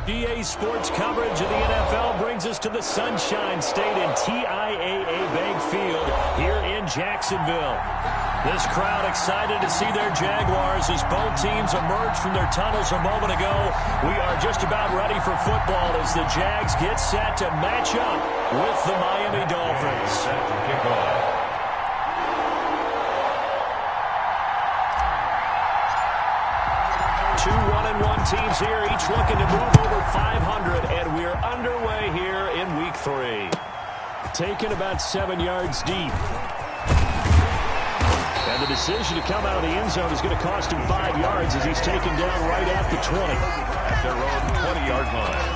EA Sports coverage of the NFL brings us to the Sunshine State and TIAA Bank Field here in Jacksonville. This crowd excited to see their Jaguars as both teams emerged from their tunnels a moment ago. We are just about ready for football as the Jags get set to match up with the Miami Dolphins. Set to kick off. Two 1-1 teams here, each looking to move over 500, and we're underway here in Week 3. Taken about 7 yards deep. And the decision to come out of the end zone is going to cost him 5 yards as he's taken down right at the 20. At their own 20-yard line.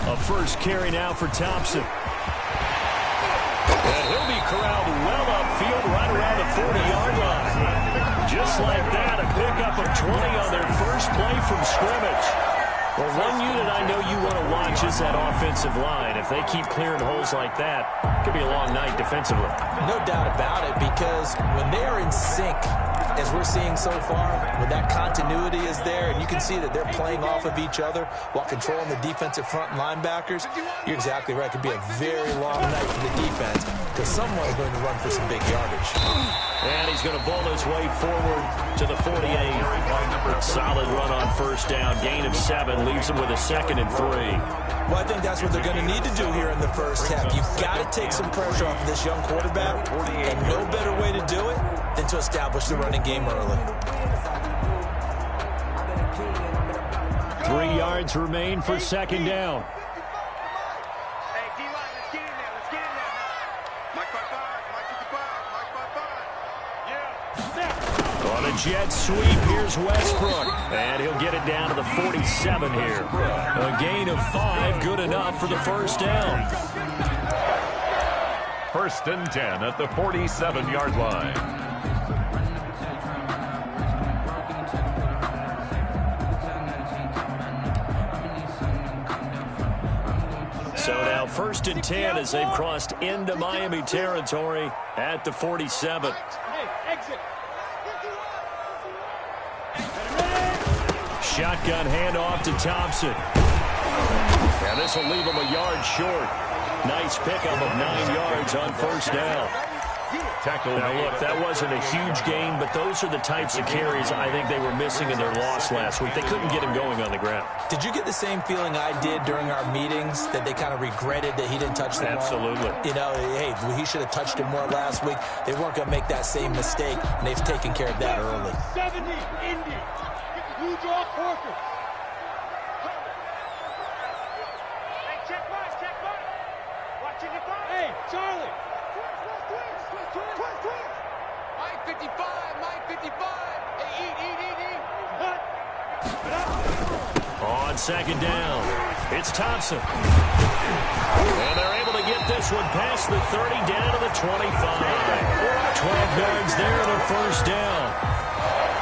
A first carry now for Thompson. And he'll be corralled well upfield right around the 40-yard line. Just like that, a pickup of 20 on their first play from scrimmage. Well, one unit I know you want to watch is that offensive line. If they keep clearing holes like that, it could be a long night defensively. No doubt about it, because when they are in sync, as we're seeing so far, when that continuity is there and you can see that they're playing off of each other while controlling the defensive front linebackers, you're exactly right. It could be a very long night for the defense because someone's going to run for some big yardage. And he's going to bowl his way forward to the 48. Solid run on first down. Gain of 7 leaves him with a 2nd and 3. Well, I think that's what they're going to need to do here in the first half. You've got to take some pressure off of this young quarterback, and no better way to do it than to establish the running game early. 3 yards remain for 2nd down. On a jet sweep, here's Westbrook. And he'll get it down to the 47 here. A gain of 5, good enough for the first down. 1st and 10 at the 47-yard line. So now 1st and 10 as they've crossed into Miami territory at the 47. Shotgun handoff to Thompson. And this will leave him a yard short. Nice pickup of 9 yards on first down. Now, look, that wasn't a huge gain, but those are the types of carries I think they were missing in their loss last week. They couldn't get him going on the ground. Did you get the same feeling I did during our meetings, that they kind of regretted that he didn't touch the ball? Absolutely. You know, hey, he should have touched it more last week. They weren't going to make that same mistake, and they've taken care of that early. 70, Indy. You draw Corker. Hey, check back. Watching your back. Hey, Charlie. Mike 55. Hey, eat. On 2nd down, it's Thompson. And they're able to get this one past the 30 down to the 25. 12 yards there and a first down.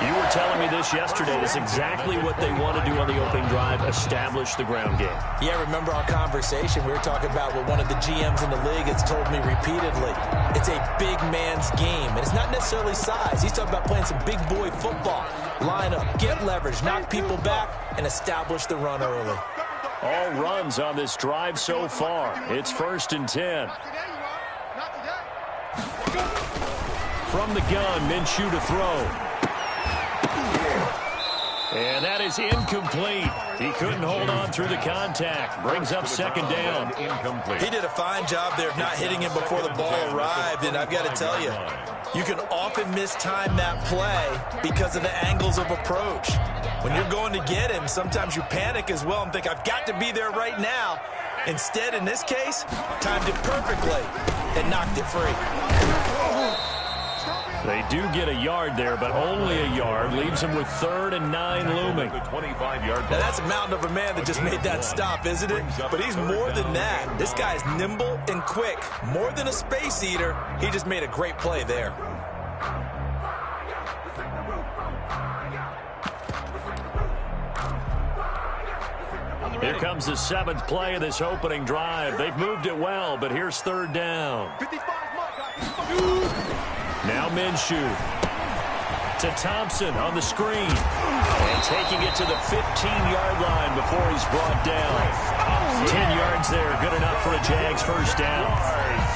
You were telling me this yesterday. That's exactly what they want to do on the opening drive, establish the ground game. Yeah, remember our conversation? We were talking about what one of the GMs in the league has told me repeatedly. It's a big man's game, and it's not necessarily size. He's talking about playing some big boy football. Line up, get leverage, knock people back, and establish the run early. All runs on this drive so far. It's 1st and 10. From the gun, Minshew to throw. And that is incomplete. He couldn't hold on through the contact. Brings up 2nd down. He did a fine job there of not hitting him before the ball arrived, and I've got to tell you, you can often mistime that play because of the angles of approach. When you're going to get him, sometimes you panic as well and think, I've got to be there right now. Instead, in this case, timed it perfectly and knocked it free. They do get a yard there, but only a yard. Leaves them with 3rd and 9 looming. Now that's a mountain of a man that just made that stop, isn't it? But he's more than that. This guy's nimble and quick. More than a space eater, he just made a great play there. Here comes the 7th play of this opening drive. They've moved it well, but here's 3rd down. Now Minshew to Thompson on the screen. And taking it to the 15-yard line before he's brought down. 10 yards there, good enough for a Jags first down.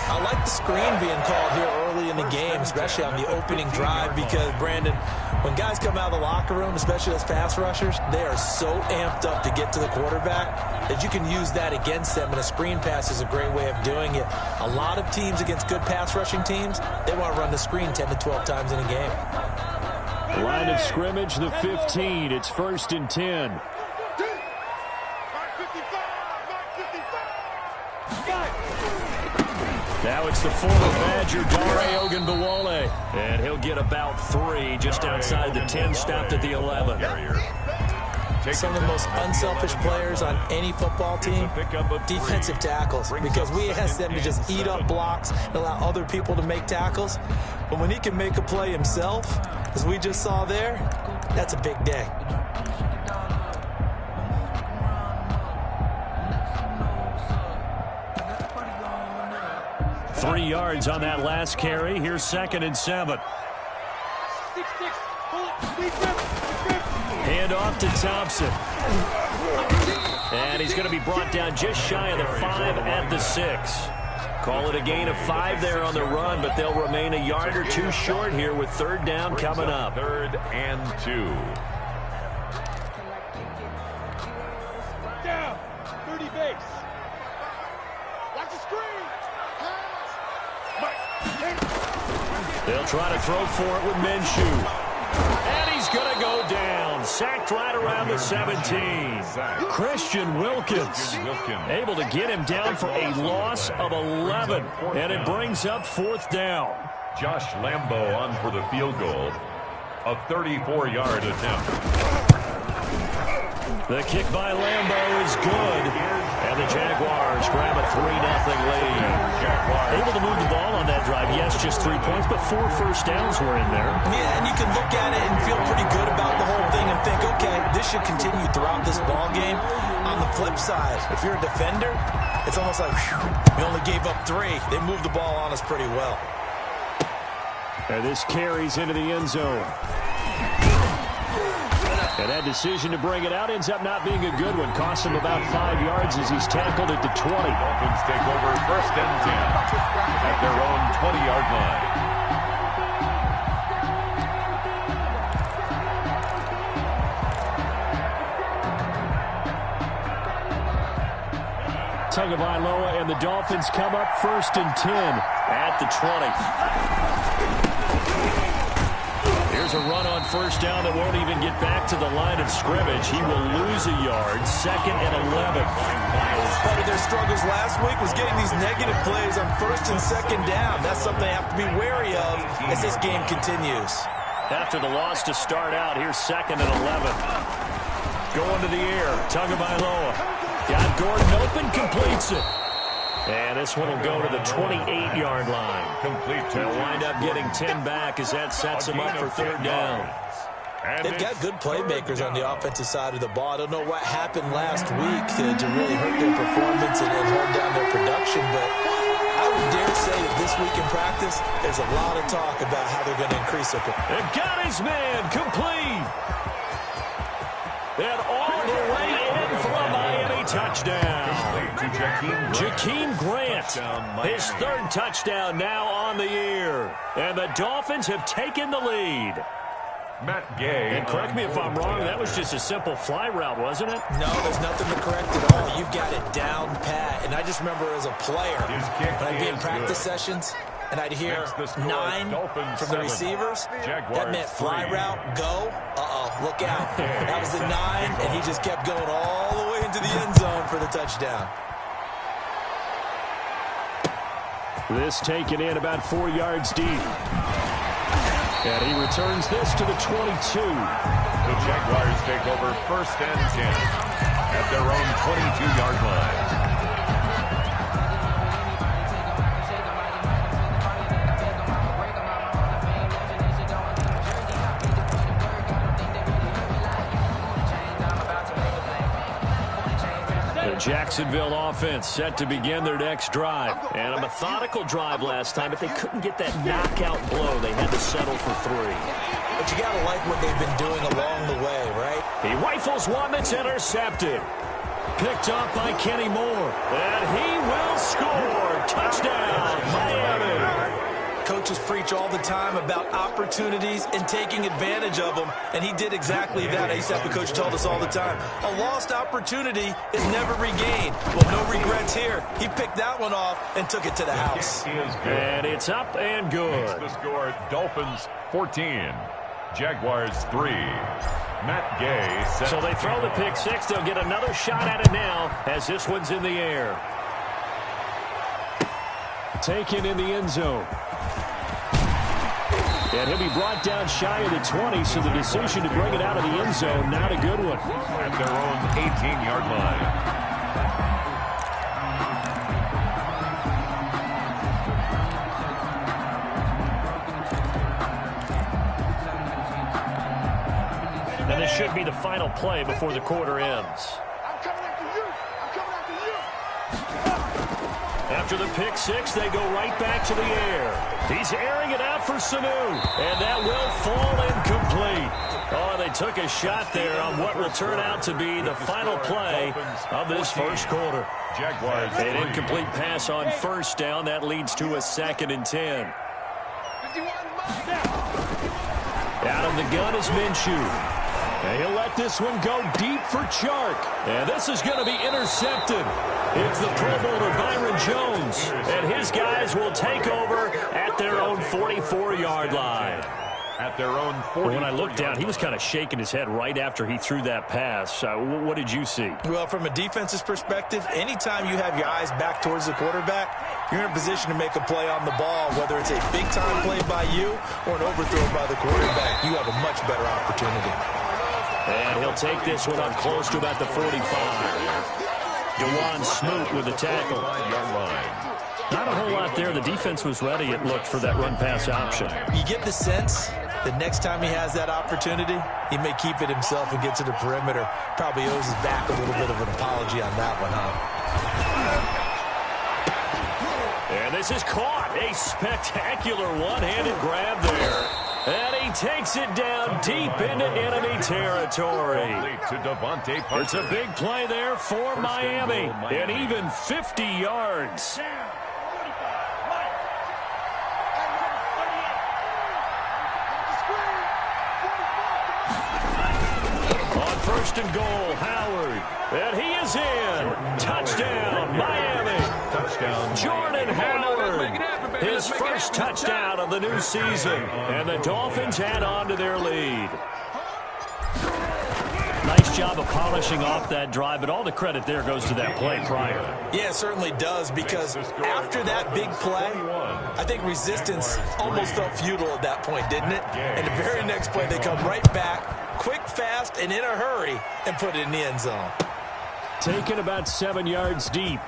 I like the screen being called here early in the game, especially on the opening drive, because, Brandon, when guys come out of the locker room, especially those pass rushers, they are so amped up to get to the quarterback that you can use that against them, and a screen pass is a great way of doing it. A lot of teams against good pass rushing teams, they want to run the screen 10 to 12 times in a game. Line of scrimmage, the 15. It's 1st and 10. Now it's the former Badger, Dare Ogunbowale. And he'll get about 3 just outside the 10, stopped at the 11. Some of the most unselfish players on any football team, defensive tackles, because we ask them to just eat up blocks and allow other people to make tackles. But when he can make a play himself, as we just saw there, that's a big day. Three yards on that last carry. Here's 2nd and 7. Hand off to Thompson. And he's going to be brought down just shy of the 5 at the 6. Call it a gain of 5 there on the run, but they'll remain a yard or 2 short here with 3rd down coming up. 3rd and 2. Down. 30 base. Watch the screen. They'll try to throw for it with Minshew. And he's going to go down. Sacked right around the 17. Christian Wilkins able to get him down for a loss of 11. And it brings up 4th down. Josh Lambo on for the field goal. A 34-yard attempt. The kick by Lambo is good. And the Jaguars grab a 3-0 lead. Able to move the ball on that drive. Yes, just 3 points, but 4 first downs were in there. Yeah, and you can look at it and feel pretty good about the whole thing and think, okay, this should continue throughout this ball game. On the flip side, if you're a defender, it's almost like, whew, we only gave up 3. They moved the ball on us pretty well. And this carries into the end zone. And that decision to bring it out ends up not being a good one. Costs him about 5 yards as he's tackled at the 20. Dolphins take over 1st and 10 at their own 20-yard line. Tagovailoa and the Dolphins come up 1st and 10 at the 20. Here's a run on 1st down that won't even get back to the line of scrimmage. He will lose a yard. 2nd and 11. Part of their struggles last week was getting these negative plays on 1st and 2nd down. That's something they have to be wary of as this game continues. After the loss to start out, here's 2nd and 11. Going to the air. Tagovailoa. Got Gordon open, completes it. And this one will go to the 28-yard line. Complete. They'll wind up getting 10 back as that sets them up for 3rd down. They've got good playmakers on the offensive side of the ball. I don't know what happened last week to really hurt their performance and hold down their production, but I would dare say that this week in practice, there's a lot of talk about how they're going to increase their performance. And got his man complete. And all the way in for a Miami touchdown. Jakeem Grant, his 3rd touchdown now on the year. And the Dolphins have taken the lead. Matt Gay. And correct me if I'm wrong, that was just a simple fly route, wasn't it? No, there's nothing to correct at all. You've got it down pat. And I just remember as a player, when I'd be in practice sessions, and I'd hear 9 from the receivers, that meant fly route, go, look out. That was the 9, and he just kept going all the way into the end zone for the touchdown. This taken in about 4 yards deep. And he returns this to the 22. The Jaguars take over 1st and 10 at their own 22-yard line. Jacksonville offense set to begin their next drive. And a methodical drive last time, but they couldn't get that knockout blow. They had to settle for 3. But you got to like what they've been doing along the way, right? He rifles one that's intercepted. Picked up by Kenny Moore. And he will score. Touchdown, Miami. Coaches preach all the time about opportunities and taking advantage of them, and he did exactly that. I used to have a coach told us all the time, a lost opportunity is never regained. Well, no regrets here. He picked that one off and took it to the house. And it's up and good. The score, Dolphins 14, Jaguars 3. Matt Gay set. So they throw the pick 6. They'll get another shot at it now as this one's in the air. Taken in the end zone. And he'll be brought down shy of the 20, so the decision to bring it out of the end zone, not a good one. At their own 18-yard line. And this should be the final play before the quarter ends. I'm coming after you. I'm coming after you. After the pick 6, they go right back to the air. He's airing it out for Sanu, and that will fall incomplete. Oh, they took a shot there on what will turn out to be the final play of this first quarter. Jaguars. An incomplete pass on 1st down. That leads to a 2nd and 10. Out of the gun is Minshew. And he'll let this one go deep for Chark. And this is going to be intercepted. It's the Pro Bowler Byron Jones. And his guys will take over at their own 44-yard line. At their own 40. When I looked down, he was kind of shaking his head right after he threw that pass. What did you see? Well, from a defense's perspective, anytime you have your eyes back towards the quarterback, you're in a position to make a play on the ball, whether it's a big-time play by you or an overthrow by the quarterback. You have a much better opportunity. And he'll take this one up close to about the 45. DeJuan Smoot with the tackle. Not a whole lot there. The defense was ready, it looked, for that run-pass option. You get the sense that next time he has that opportunity, he may keep it himself and get to the perimeter. Probably owes his back a little bit of an apology on that one, huh? And this is caught. A spectacular one-handed grab there. And he takes it down deep into enemy territory. It's a big play there for Miami. And even 50 yards. On 1st and goal, Howard. And he is in. Touchdown, Miami. Touchdown. Jordan Howard. His first touchdown of the new season. And the Dolphins add on to their lead. Nice job of polishing off that drive, but all the credit there goes to that play prior. Yeah, it certainly does, because after that big play, I think resistance almost felt futile at that point, didn't it? And the very next play, they come right back, quick, fast, and in a hurry, and put it in the end zone. Taken about 7 yards deep.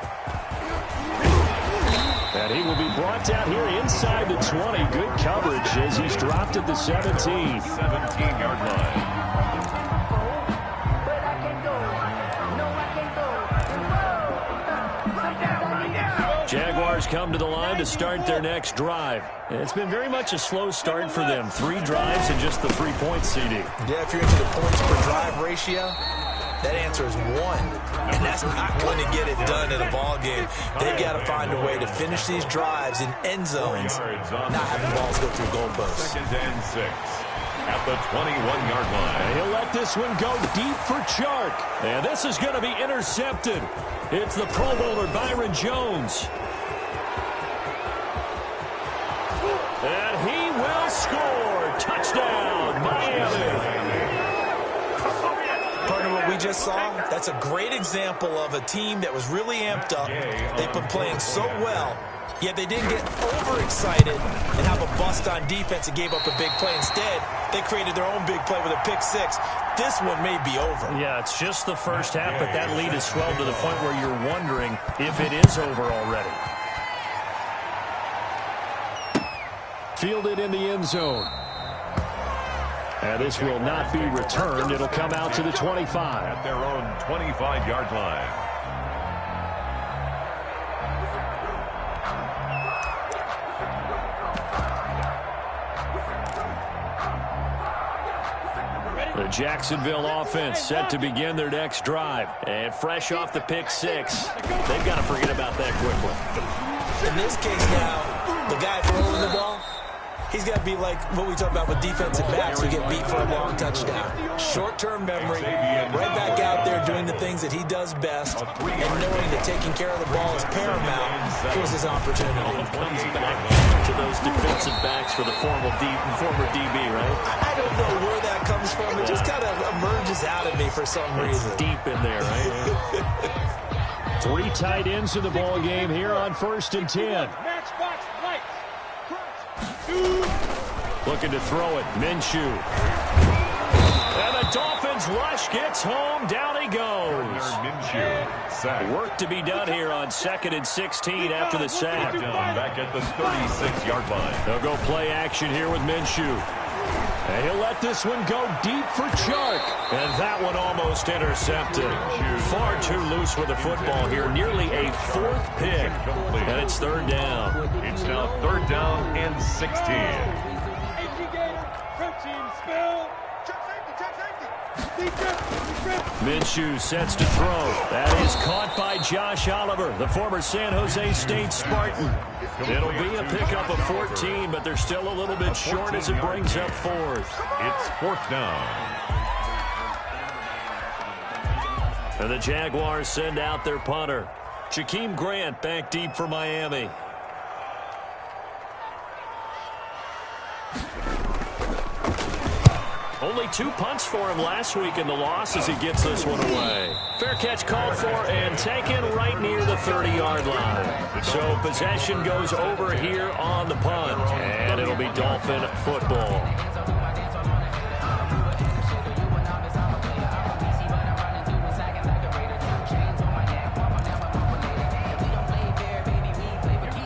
And he will be brought down here inside the 20. Good coverage as he's dropped at the 17. 17-yard line. Jaguars come to the line to start their next drive. It's been very much a slow start for them. 3 drives and just the 3-point CD. Yeah, if you're into the points per drive ratio, that answer is 1. And that's not going to get it done in a ball game. They've got to find a way to finish these drives in end zones, not having balls go through goalposts. 2nd and 6 at the 21-yard line. And he'll let this one go deep for Chark. And this is going to be intercepted. It's the Pro Bowler Byron Jones. And he will score. Touchdown, Miami. Partner, what we just just saw, that's a great example of a team that was really amped up. They've been playing so well, yet they didn't get overexcited and have a bust on defense and gave up a big play. Instead, they created their own big play with a pick six. This one may be over. Yeah, it's just the first half, but that lead has swelled to the point where you're wondering if it is over already. Fielded in the end zone. And this will not be returned. It'll come out to the 25. At their own 25-yard line. The Jacksonville offense set to begin their next drive. And fresh off the pick six, they've got to forget about that quickly. In this case now, the guy throwing the ball, he's got to be like what we talk about with defensive backs who get beat for a long touchdown. Short-term memory, right back out there doing the things that he does best, and knowing that taking care of the ball is paramount. Here's his opportunity. Comes back to those defensive backs for the former DB, right? I don't know where that comes from. It just kind of emerges out of me for some reason. It's deep in there, right? 3 tight ends in the ball game here on 1st and 10. Matchbox lights. Looking to throw it. Minshew. And the Dolphins rush gets home. Down he goes. Minshew. Sack. Work to be done here on 2nd and 16 after the sack. Down back at the 36-yard line. They'll go play action here with Minshew. And he'll let this one go deep for Chark. And that one almost intercepted. Far too loose with the football here. Nearly a 4th pick. And it's 3rd down. It's now 3rd down and 16. SdGATOR, protein spill. Check safety. Minshew sets to throw. That is caught by Josh Oliver, the former San Jose State Spartan. It'll be a pickup of 14, but they're still a little bit short as it brings up 4th. It's 4th down. And the Jaguars send out their punter. Jakeem Grant back deep for Miami. Only 2 punts for him last week in the loss as he gets this one away. Fair catch called for and taken right near the 30-yard line. So possession goes over here on the punt, and it'll be Dolphin football.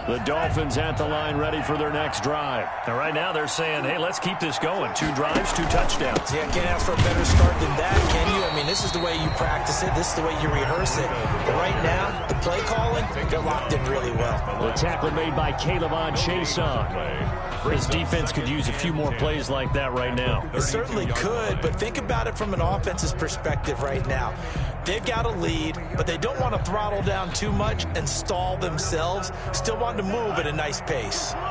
The Dolphins at the line ready for their next drive. And right now they're saying, hey, let's keep this going. 2 drives, 2 touchdowns. Yeah, can't ask for a better start than that, can you? I mean, this is the way you practice it. This is the way you rehearse it. But right now, the play calling, they're locked in really well. The tackle made by Caleb Chason. His defense could use a few more plays like that right now. It certainly could, but think about it from an offense's perspective right now. They've got a lead, but they don't want to throttle down too much and stall themselves. Still want to move at a nice pace. Hey, you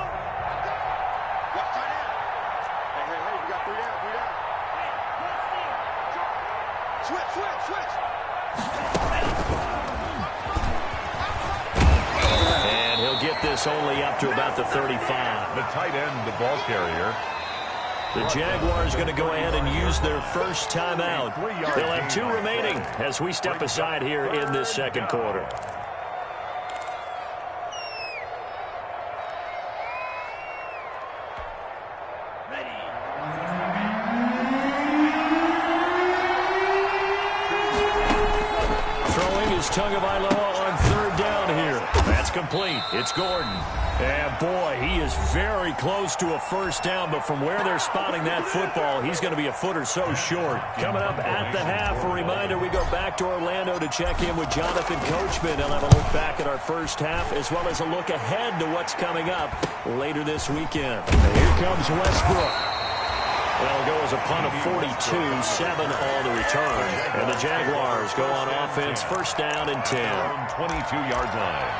got 3 down. Switch. And he'll get this only up to about the 35. The tight end, the ball carrier. The Jaguars going to go ahead and use their first timeout. They'll have 2 remaining as we step aside here in this 2nd quarter. Throwing is Tagovailoa on 3rd down here. That's complete. It's Gordon. And boy, he is very close to a first down, but from where they're spotting that football, he's going to be a foot or so short. Coming up at the half, a reminder, we go back to Orlando to check in with Jonathan Coachman. He'll have a look back at our first half, as well as a look ahead to what's coming up later this weekend. And here comes Westbrook. That'll go as a punt of 42, 7 on the return. And the Jaguars go on offense, 1st down and 10. 22-yard line.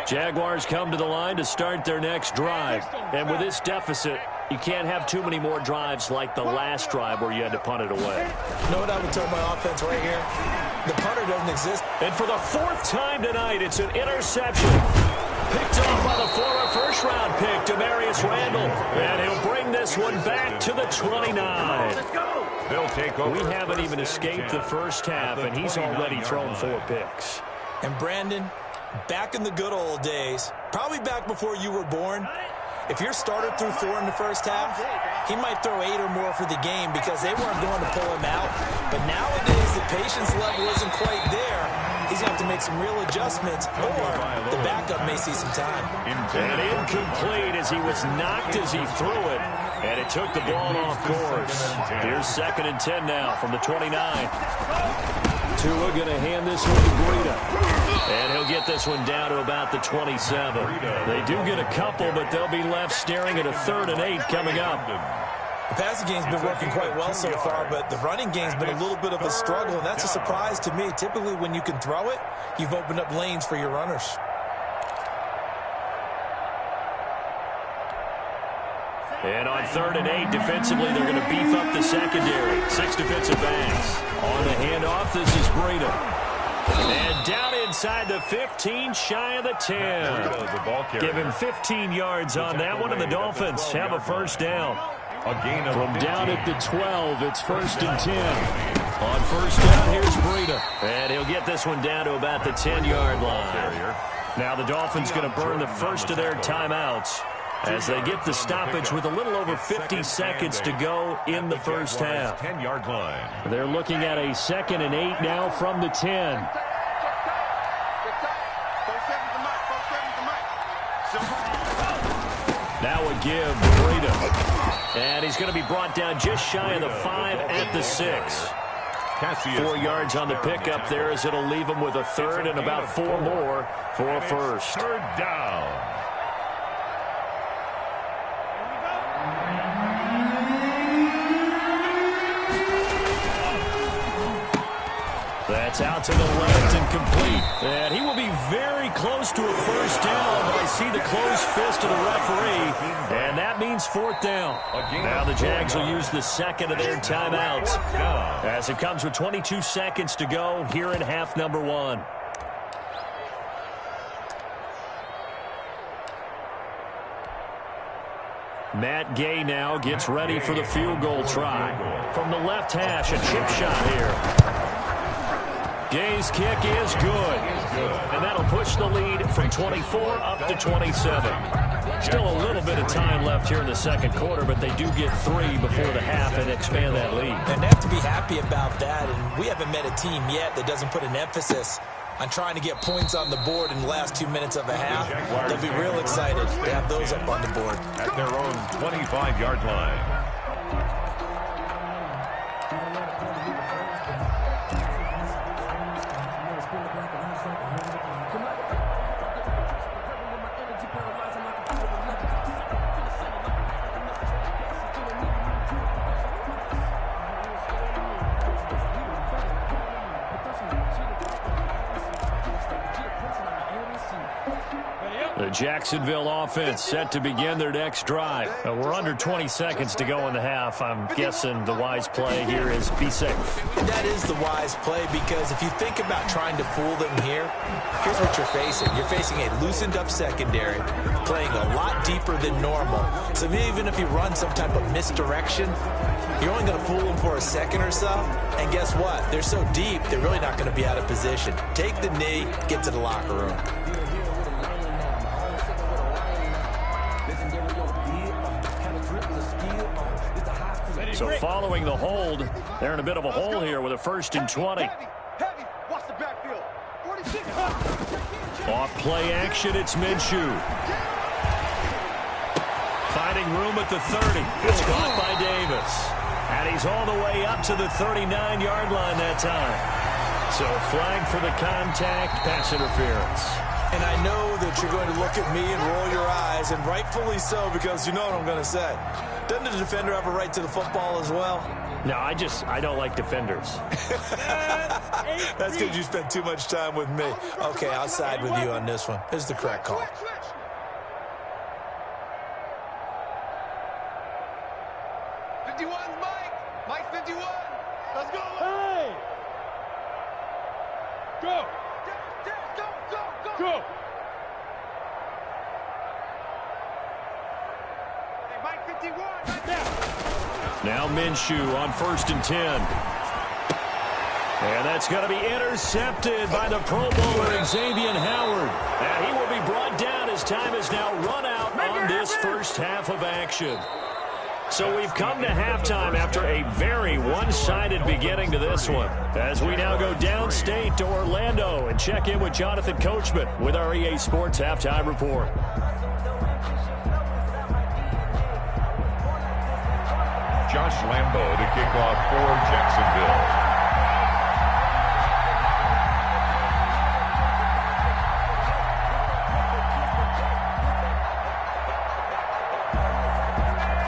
Jaguars come to the line to start their next drive. And with this deficit, you can't have too many more drives like the last drive where you had to punt it away. You know what I would tell my offense right here? The punter doesn't exist. And for the 4th time tonight, it's an interception. Picked off by the former first-round pick, Demarius Randall. And he'll bring this one back to the 29. They'll take over. We haven't even escaped the first half, and he's already thrown 4 picks. And Brandon, back in the good old days, probably back before you were born, if your starter threw 4 in the first half, he might throw 8 or more for the game because they weren't going to pull him out. But nowadays, the patience level isn't quite there. He's going to have to make some real adjustments, or the backup may see some time. And incomplete as he was knocked as he threw it, and it took the ball off course. Here's 2nd and 10 now from the 29. Tua going to hand this one to Breida. And he'll get this one down to about the 27. They do get a couple, but they'll be left staring at a 3rd and 8 coming up. The passing game's been working quite well so far, but the running game's been a little bit of a struggle, and that's a surprise to me. Typically, when you can throw it, you've opened up lanes for your runners. And on 3rd and 8, defensively, they're going to beef up the secondary. 6 defensive backs. On the handoff, this is Breida. And down inside the 15, shy of the 10. Give him 15 yards on that one, and the Dolphins have a first down. From down at the 12, it's 1st and 10. On first down, here's Breida. And he'll get this one down to about the 10-yard line. Now the Dolphins going to burn the first of their timeouts as they get the stoppage with a little over 50 seconds to go in the first half. 10-yard line. They're looking at a 2nd and 8 now from the 10. Now a give to Breida. And he's going to be brought down just shy of the 5 at the 6. 4 yards on the pickup there as it'll leave him with a 3rd and about 4 more for a first. 3rd down. That's out to the left and complete. And he will be very close to a first down, but I see the closed fist of the referee, and that means 4th down. Now the Jags will use the 2nd of their timeouts as it comes with 22 seconds to go here in half number 1. Matt Gay now gets ready for the field goal try. From the left hash, a chip shot here. Gay's kick is good. And that'll push the lead from 24 up to 27. Still a little bit of time left here in the second quarter, but they do get 3 before the half and expand that lead. And they have to be happy about that, and we haven't met a team yet that doesn't put an emphasis on trying to get points on the board in the last 2 minutes of a half. They'll be real excited to have those up on the board. At their own 25-yard line. The Jacksonville offense set to begin their next drive. We're under 20 seconds to go in the half. I'm guessing the wise play here is be safe. That is the wise play, because if you think about trying to fool them here, here's what you're facing. You're facing a loosened up secondary, playing a lot deeper than normal. So even if you run some type of misdirection, you're only going to fool them for a second or so. And guess what? They're so deep, they're really not going to be out of position. Take the knee, get to the locker room. So following the hold, they're in a bit of a hole here with a 1st and 20. Watch the backfield. 46. Off play action, it's Minshew. Finding room at the 30. It's caught by Davis. And he's all the way up to the 39-yard line that time. So flag for the contact, pass interference. And I know that you're going to look at me and roll your eyes, and rightfully so, because you know what I'm going to say. Doesn't the defender have a right to the football as well? No, I don't like defenders. That's because you spent too much time with me. Okay, I'll side with you on this one. Here's the correct call. 51, Mike. Mike 51. Let's go. Hey! Go! Go, go, go, go. Go! Mike 51. Now Minshew on 1st and 10. And that's going to be intercepted by the Pro Bowler Xavier Howard. And he will be brought down as time is now run out on this first half of action. So we've come to halftime after a very one-sided beginning to this one. As we now go downstate to Orlando and check in with Jonathan Coachman with our EA Sports Halftime Report. Josh Lambo to kick off for Jacksonville.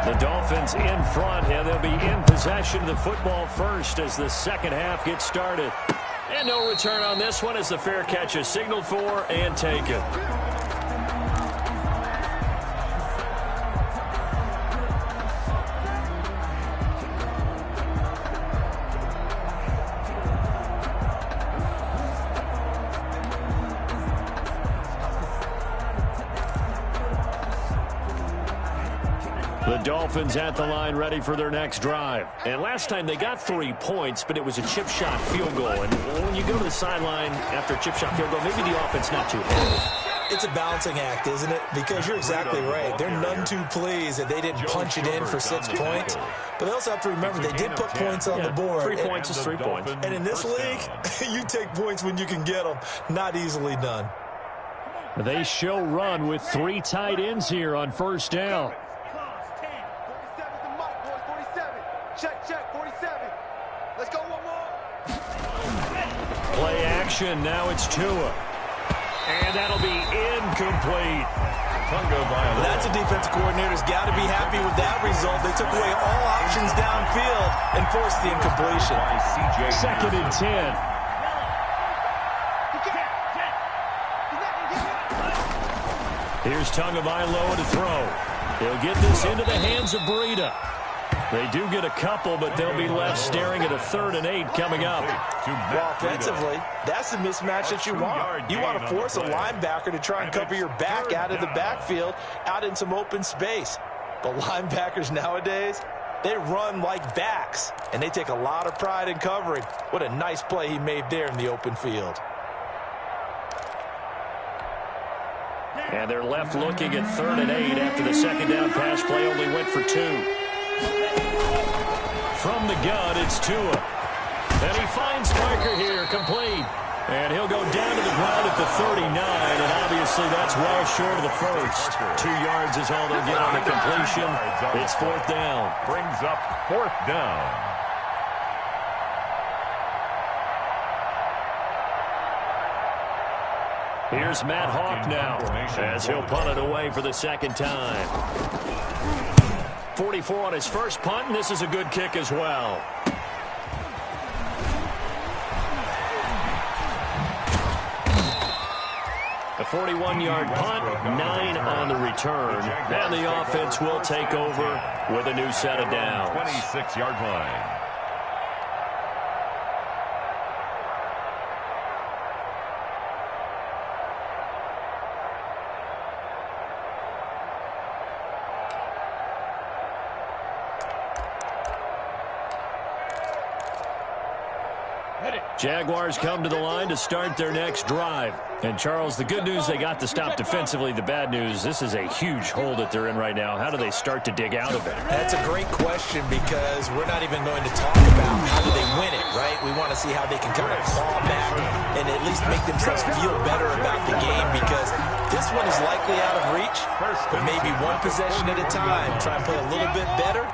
The Dolphins in front, and they'll be in possession of the football first as the second half gets started. And no return on this one as the fair catch is signaled for and taken. The Dolphins at the line ready for their next drive. And last time they got 3 points, but it was a chip shot field goal. And when you go to the sideline after a chip shot field goal, maybe the offense not too happy. It's a balancing act, isn't it? Because you're exactly right. They're none too pleased that they didn't punch it in for 6 points. But they also have to remember they did put points on the board. 3 points is 3 points. And in this league, you take points when you can get them. Not easily done. They show run with 3 tight ends here on first down. 47's the Mike, boys. 47. Check, 47. Let's go one more. Play action. Now it's Tua. And that'll be incomplete. That's a defensive coordinator's got to be happy with that result. They took away all options downfield and forced the incompletion. 2nd and 10. Here's Tagovailoa to throw. He'll get this into the hands of Breida. They do get a couple, but they'll be left staring at a 3rd and 8 coming up. Well, offensively, that's the mismatch that you want. You want to force a linebacker to try and cover your back out of the backfield, out in some open space. But linebackers nowadays, they run like backs, and they take a lot of pride in covering. What a nice play he made there in the open field. And they're left looking at 3rd and 8 after the second down pass play only went for 2. From the gun, it's Tua. And he finds Parker here, complete. And he'll go down to the ground at the 39, and obviously that's well short of the first. 2 yards is all they'll get on the completion. It's 4th down. Brings up 4th down. Here's Matt Hawk now as he'll punt it away for the second time. 44 on his first punt, and this is a good kick as well. A 41-yard punt, 9 on the return. And the offense will take over with a new set of downs. 26-yard line. Jaguars come to the line to start their next drive. And, Charles, the good news, they got to stop defensively. The bad news, this is a huge hole that they're in right now. How do they start to dig out of it? That's a great question because we're not even going to talk about how do they win it, right? We want to see how they can kind of claw back and at least make themselves feel better about the game because this one is likely out of reach, but maybe one possession at a time. Try and play a little bit better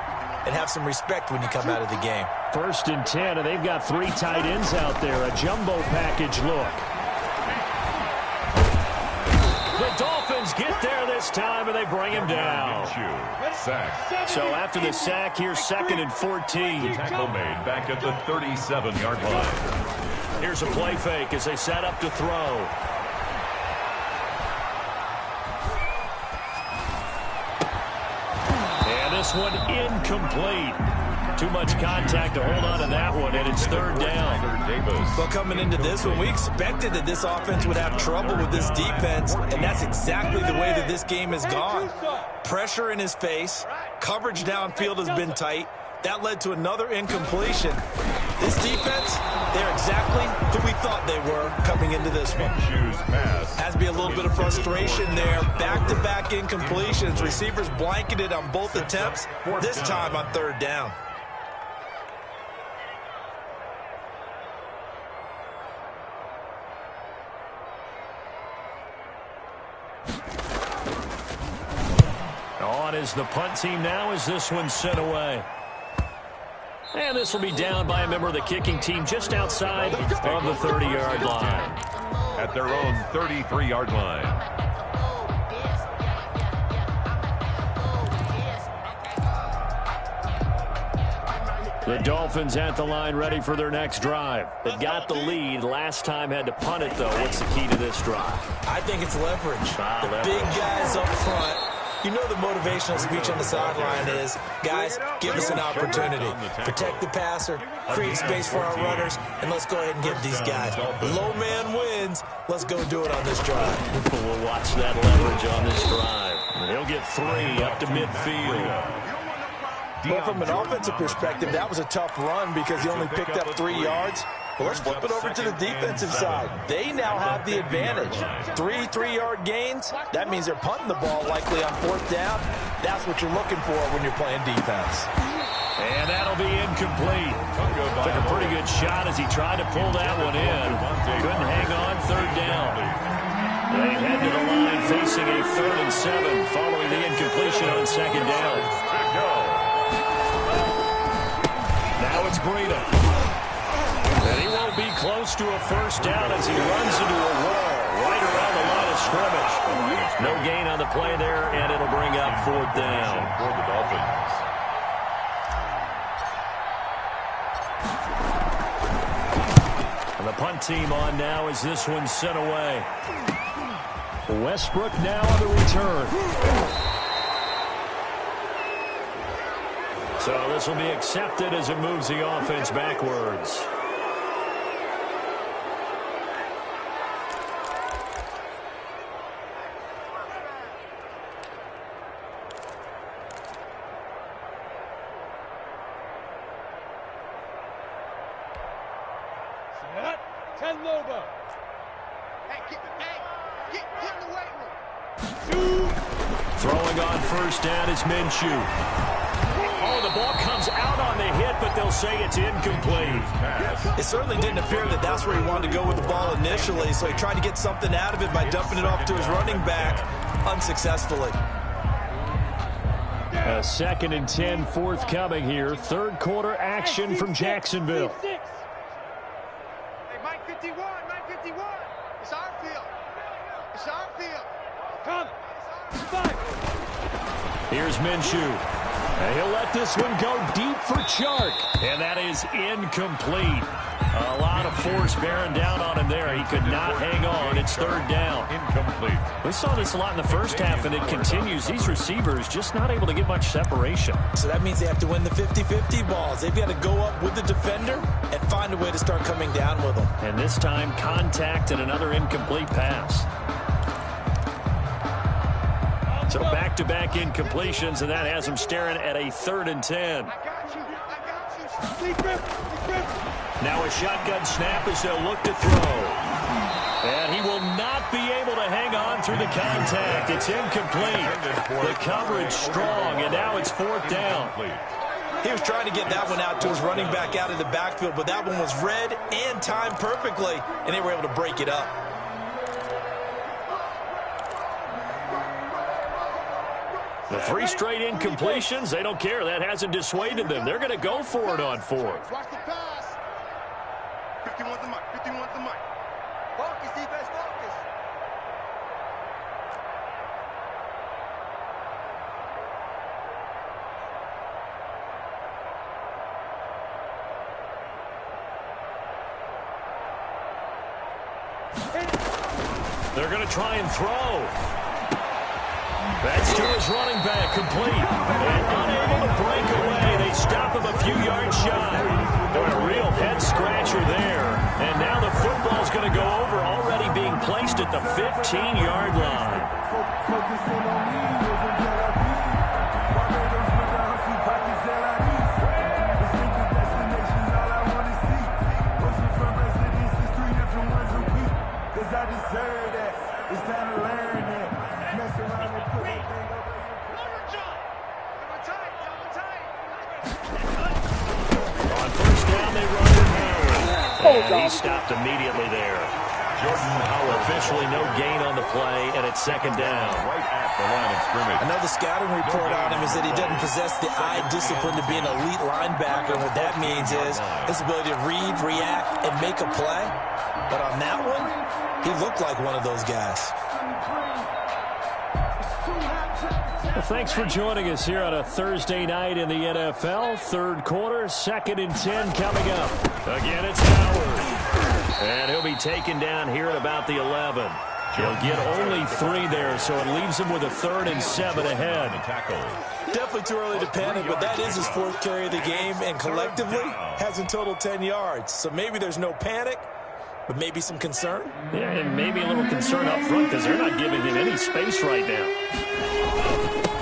and have some respect when you come out of the game. 1st and 10, and they've got 3 tight ends out there. A jumbo package look. The Dolphins get there this time, and they bring him down. So after the sack, here's 2nd and 14. Tackle made back at the 37-yard line. Here's a play fake as they set up to throw. This one incomplete. Too much contact to hold on to that one, and it's third down. Well, coming into this one, we expected that this offense would have trouble with this defense, and that's exactly the way that this game has gone. Pressure in his face, coverage downfield has been tight. That led to another incompletion. This defense, they're exactly who we thought they were coming into this one. Has to be a little bit of frustration there. Back-to-back incompletions. Receivers blanketed on both attempts, this time on third down. On is the punt team now as this one's sent away. And this will be down by a member of the kicking team just outside of the 30-yard line. At their own 33-yard line. The Dolphins at the line ready for their next drive. They got the lead. Last time had to punt it, though. What's the key to this drive? I think it's leverage. Big guys up front. You know the motivational speech on the sideline is, guys, give us an opportunity. Protect the passer, create space for our runners, and let's go ahead and give these guys. Low man wins. Let's go do it on this drive. We'll watch that leverage on this drive. He'll get 3 up to midfield. Well, from an offensive perspective, that was a tough run because he only picked up 3 yards. Well, let's flip it over to the defensive side. They now have the advantage. 3 3-yard gains. That means they're punting the ball likely on 4th down. That's what you're looking for when you're playing defense. And that'll be incomplete. Took a pretty good shot as he tried to pull that one in. Couldn't hang on, 3rd down. They head to the line facing a 3rd and 7 following the incompletion on 2nd down. Now it's Breida. And he won't be close to a 1st down as he runs into a wall right around the line of scrimmage. No gain on the play there, and it'll bring up 4th down. For the Dolphins. And the punt team on now as this one's sent away. Westbrook now on the return. So this will be accepted as it moves the offense backwards. Throwing on 1st down is Minshew. Oh, the ball comes out on the hit, but they'll say it's incomplete. It certainly didn't appear that that's where he wanted to go with the ball initially, so he tried to get something out of it by dumping it off to his running back unsuccessfully. A 2nd and 10 forthcoming here. 3rd quarter action from Jacksonville. Hey, Mike 51, Mike 51. It's our field. It's our field. Come. Here's Minshew. And he'll let this one go deep for Chark. And that is incomplete. A lot of force bearing down on him there. He could not hang on. It's 3rd down. Incomplete. We saw this a lot in the first half, and it continues. These receivers just not able to get much separation. So that means they have to win the 50-50 balls. They've got to go up with the defender and find a way to start coming down with them. And this time, contact and another incomplete pass. So back-to-back incompletions, and that has him staring at a 3rd and 10. I got you. I got you. Deep grip. Deep grip. Now a shotgun snap as they'll look to throw. And he will not be able to hang on through the contact. It's incomplete. The coverage strong, and now it's 4th down. He was trying to get that one out to his running back out of the backfield, but that one was read and timed perfectly, and they were able to break it up. The 3 straight incompletions, they don't care. That hasn't dissuaded them. They're going to go for it on 4th. Watch the pass. 51's the mic. 51's the mic. Focus, defense, focus. They're going to try and throw. That's to his running back, complete. And unable to break away. They stop him a few the 15-yard line. On first down, they run with Howard. And he stopped immediately there. Jordan Howard, officially no gain on the play, and it's second down. Right at the line of scrimmage. Another scouting report on him is that he doesn't possess the eye discipline to be an elite linebacker. And what that means is his ability to read, react, and make a play. But on that one, he looked like one of those guys. Well, thanks for joining us here on a Thursday night in the NFL. Third quarter, 2nd and 10 coming up. Again, it's Howard. And he'll be taken down here at about the 11. He'll get only 3 there, so it leaves him with a 3rd and 7 ahead. Definitely too early to panic, but that is his 4th carry of the game, and collectively has in total 10 yards. So maybe there's no panic, but maybe some concern. Yeah, and maybe a little concern up front because they're not giving him any space right now.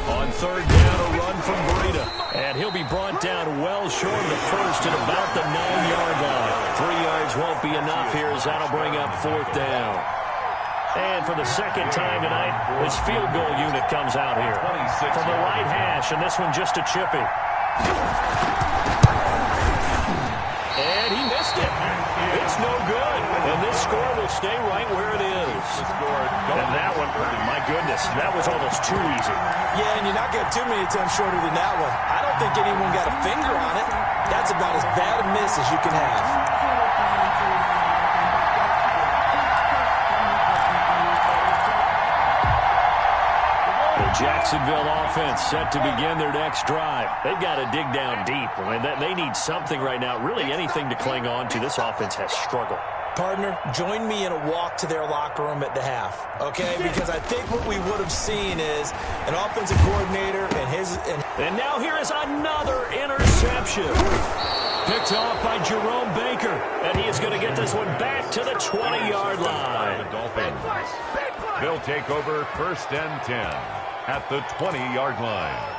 On third down, a run from Breida. And he'll be brought down well short of the first at about the 9-yard line. 3 yards won't be enough here as that'll bring up 4th down. And for the second time tonight, his field goal unit comes out here. From the right hash, and this one just a chippy. And he missed it. It's no good. And this score will stay right where it is. And that one, my goodness, that was almost too easy. Yeah, and you're not getting too many attempts shorter than that one. I don't think anyone got a finger on it. That's about as bad a miss as you can have. The Jacksonville offense set to begin their next drive. They've got to dig down deep. I mean, they need something right now, really anything to cling on to. This offense has struggled. Partner, join me in a walk to their locker room at the half, okay? Because I think what we would have seen is an offensive coordinator and his... And now here is another interception. Picked off by Jerome Baker. And he is going to get this one back to the 20-yard line. The Dolphins. They'll take over 1st and 10 at the 20-yard line.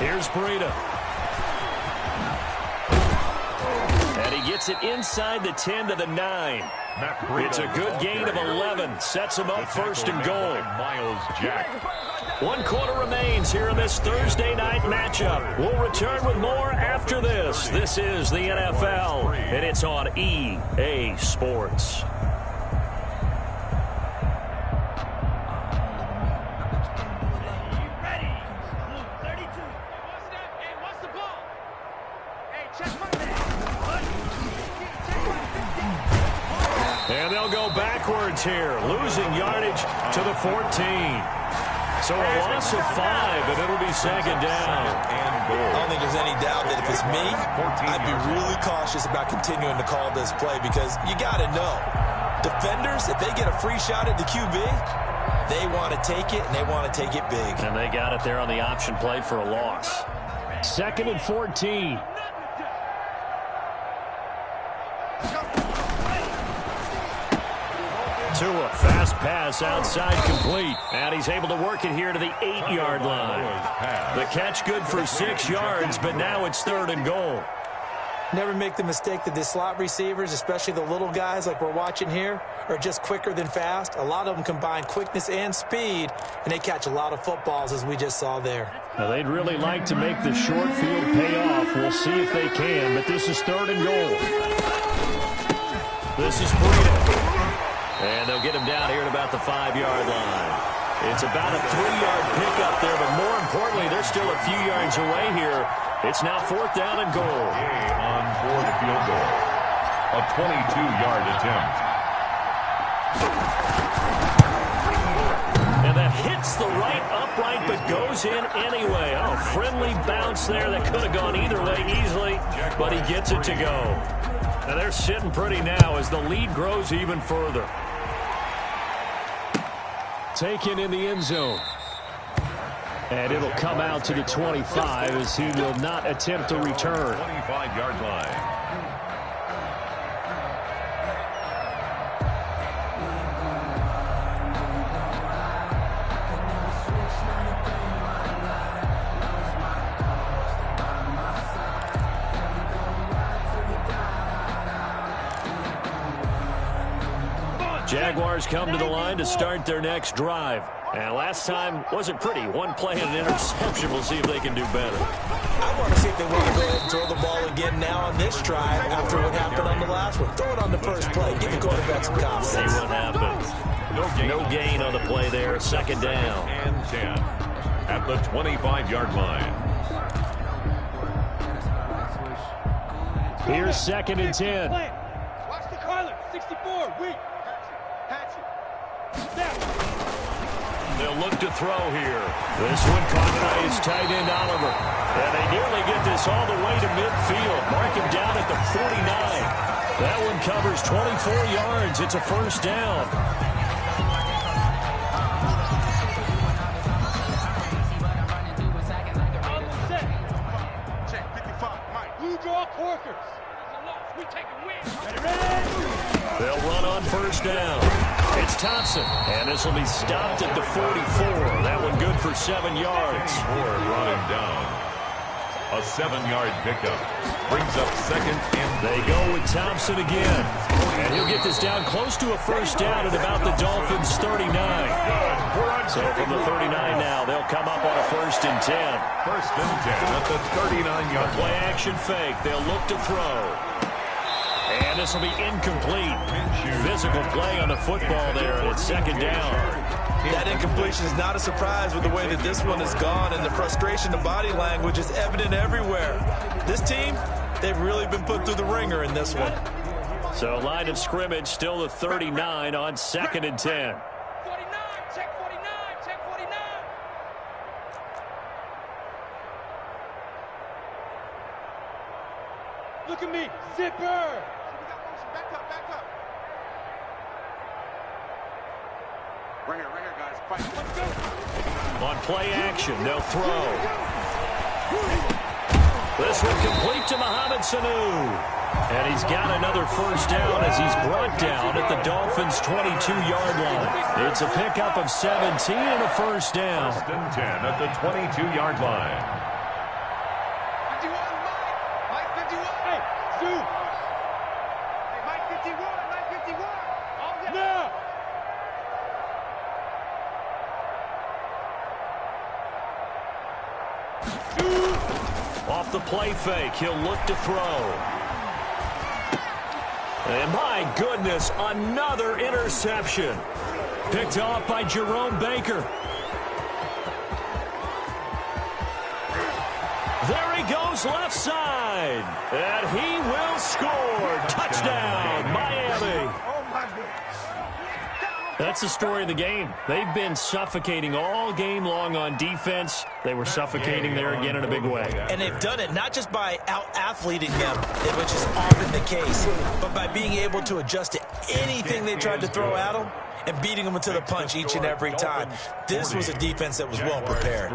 Here's Breida. And he gets it inside the 10 to the 9. It's a good gain of 11. Sets him up 1st and goal. Miles Jack. 1 quarter remains here in this Thursday night matchup. We'll return with more after this. This is the NFL, and it's on EA Sports. And they'll go backwards here, losing yardage to the 14. So a loss of 5, and it'll be 2nd down. I don't think there's any doubt that if it's me, I'd be really cautious about continuing to call this play because you got to know, defenders, if they get a free shot at the QB, they want to take it, and they want to take it big. And they got it there on the option play for a loss. 2nd and 14. To a fast pass outside complete. And he's able to work it here to the 8-yard line. The catch good for 6 yards, but now it's 3rd and goal. Never make the mistake that the slot receivers, especially the little guys like we're watching here, are just quicker than fast. A lot of them combine quickness and speed, and they catch a lot of footballs, as we just saw there. Now, they'd really like to make the short field pay off. We'll see if they can, but this is 3rd and goal. This is Breida. And they'll get him down here at about the 5-yard line. It's about a 3-yard pickup there, but more importantly, they're still a few yards away here. It's now 4th down and goal. On for the field goal. A 22-yard attempt. And that hits the right upright, but goes in anyway. Oh, friendly bounce there that could have gone either way easily, but he gets it to go. Now they're sitting pretty now as the lead grows even further. Taken in the end zone. And it'll come out to the 25 as he will not attempt to return. 25-yard line. Jaguars come to the line to start their next drive. And last time wasn't pretty. One play and an interception. We'll see if they can do better. I want to see if they want to go ahead and throw the ball again now on this drive after what happened on the last one. Throw it on the first play. Give the quarterback some confidence. See what happens. No gain on the play there. Second down. And 10 at the 25-yard line. Here's second and 10. Watch the collar. 64. Weak. Patch it. They'll look to throw here. This one caught by his tight end, Oliver. And they nearly get this all the way to midfield. Mark him down at the 49. That one covers 24 yards. It's a first down. Check 55. Mike. Blue draw Corkers. We take a win. They'll run on first down. It's Thompson, and this will be stopped at the 44. That one good for 7 yards. Ford brought him down. A 7-yard pickup. Brings up second and they go with Thompson again. And he'll get this down close to a first down at about the Dolphins' 39. So from the 39 now, they'll come up on a first and 10. First and 10 at the 39-yard line. Play action fake. They'll look to throw. And this will be incomplete. Physical play on the football there, and it's second down. That incompletion is not a surprise with the way that this one has gone, and the frustration, the body language is evident everywhere. This team, they've really been put through the ringer in this one. So line of scrimmage still the 39 on second and 10. 49. Check 49. Check 49. Look at me. Zipper. Back up, back up. Right here, guys. Fight. Let's go. On play action, they'll throw. This one complete to Mohamed Sanu. And he's got another first down as he's brought down at the Dolphins' 22-yard line. It's a pickup of 17 and a first down. First and 10 at the 22-yard line. 51, Mike. Mike 51. Hey, Zoo. Mike 51, Mike 51. All day. Now. Off the play fake, he'll look to throw. And my goodness, another interception. Picked off by Jerome Baker. There he goes left side. And he will score. Touchdown, Miami. That's the story of the game. They've been suffocating all game long on defense. They were suffocating there again in a big way. And they've done it not just by out-athleting them, which is often the case, but by being able to adjust to anything they tried to throw at them and beating them into the punch each and every time. This was a defense that was well prepared.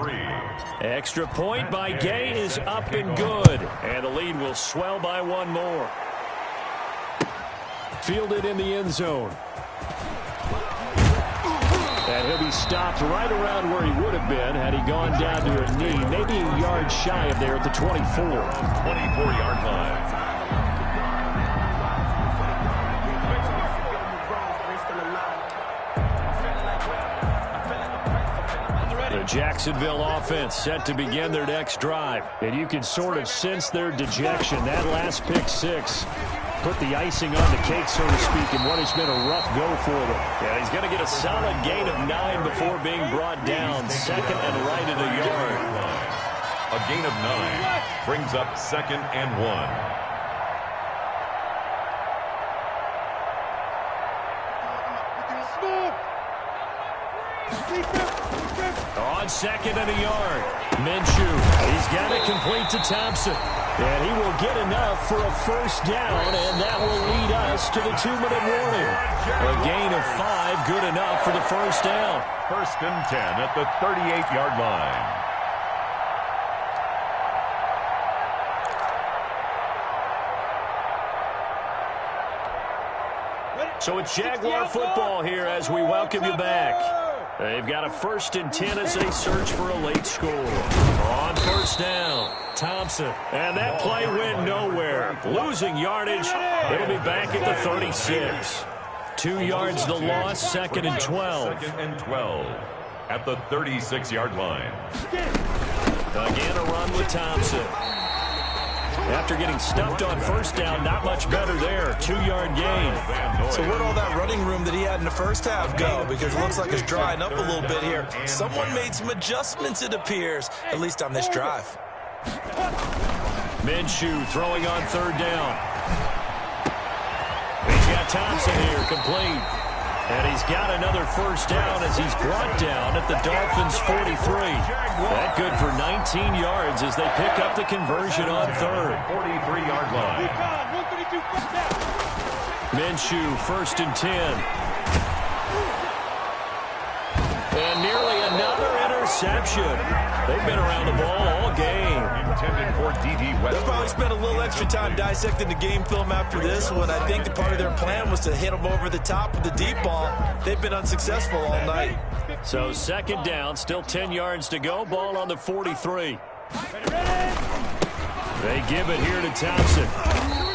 Extra point by Gay is up and good. And the lead will swell by one more. Fielded in the end zone. And he'll be stopped right around where he would have been had he gone down to a knee, maybe a yard shy of there at the 24. 24-yard line. The Jacksonville offense set to begin their next drive. And you can sort of sense their dejection. That last pick six put the icing on the cake, so to speak, in what has been a rough go for them. Yeah, he's going to get a solid gain of 9 before being brought down. Second and right at a yard. A gain of 9 brings up second and 1. On second and a yard. Minshew, he's got it complete to Thompson. And he will get enough for a first down, and that will lead us to the 2-minute warning. A gain of 5, good enough for the first down. First and 10 at the 38-yard line. So it's Jaguar football here as we welcome you back. They've got a first and 10 as they search for a late score. On first down, Thompson. And that play went nowhere. Losing yardage. It'll be back at the 36. 2 yards the loss, second and 12. Second and 12 at the 36-yard line. Again, a run with Thompson. After getting stuffed on first down, not much better there. 2-yard gain. So where'd all that running room that he had in the first half go? Because it looks like it's drying up a little bit here. Someone made some adjustments, it appears, at least on this drive. Minshew throwing on third down. He's got Thompson here, complete. And he's got another first down as he's brought down at the Dolphins' 43. That good for 19 yards as they pick up the conversion on third. 43-yard line. Minshew, first and 10. And nearly another interception. They've been around the ball all game. Intended for D.D. West. They'll probably spend a little extra time dissecting the game film after this one. I think the part of their plan was to hit them over the top with the deep ball. They've been unsuccessful all night. So second down, still 10 yards to go. Ball on the 43. They give it here to Thompson.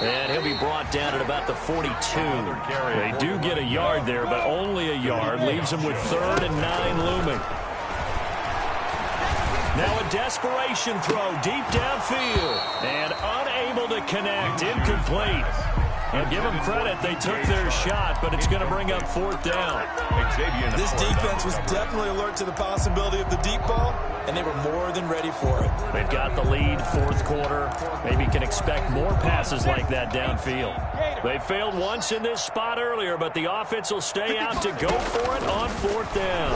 And he'll be brought down at about the 42. They do get a yard there, but only a yard. Leaves them with 3rd and 9 looming. Now a desperation throw deep downfield. And unable to connect. Incomplete. And give them credit, they took their shot, but it's going to bring up 4th down. This defense was definitely alert to the possibility of the deep ball, and they were more than ready for it. They've got the lead, 4th quarter. Maybe can expect more passes like that downfield. They failed once in this spot earlier, but the offense will stay out to go for it on 4th down.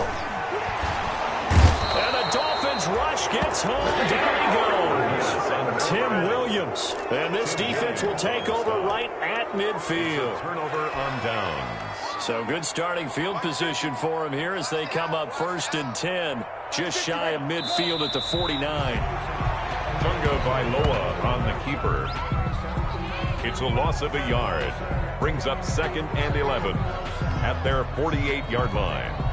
And the Dolphins rush gets home. Down he goes. Tim Williams. And this defense will take over right at midfield. Turnover on downs. So good starting field position for him here as they come up first and 10. Just shy of midfield at the 49. Tunga Bailoa on the keeper. It's a loss of a yard. Brings up 2nd and 11 at their 48-yard line.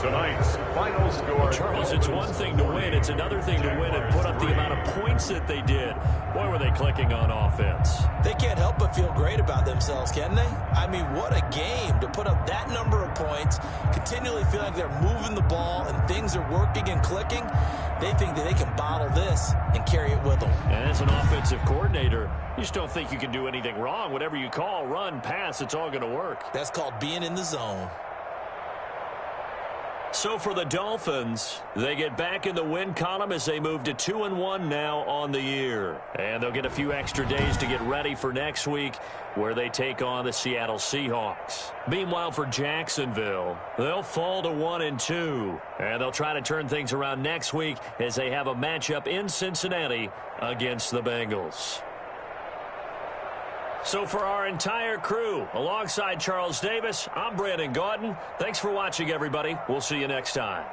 Tonight's final score. Charles, it's one thing to win. It's another thing to win and put up the amount of points that they did. Boy, were they clicking on offense. They can't help but feel great about themselves, can they? I mean, what a game to put up that number of points, continually feel like they're moving the ball and things are working and clicking. They think that they can bottle this and carry it with them. And as an offensive coordinator, you just don't think you can do anything wrong. Whatever you call, run, pass, it's all going to work. That's called being in the zone. So for the Dolphins, they get back in the win column as they move to 2-1 now on the year. And they'll get a few extra days to get ready for next week where they take on the Seattle Seahawks. Meanwhile, for Jacksonville, they'll fall to 1-2. And they'll try to turn things around next week as they have a matchup in Cincinnati against the Bengals. So for our entire crew, alongside Charles Davis, I'm Brandon Gaudin. Thanks for watching, everybody. We'll see you next time.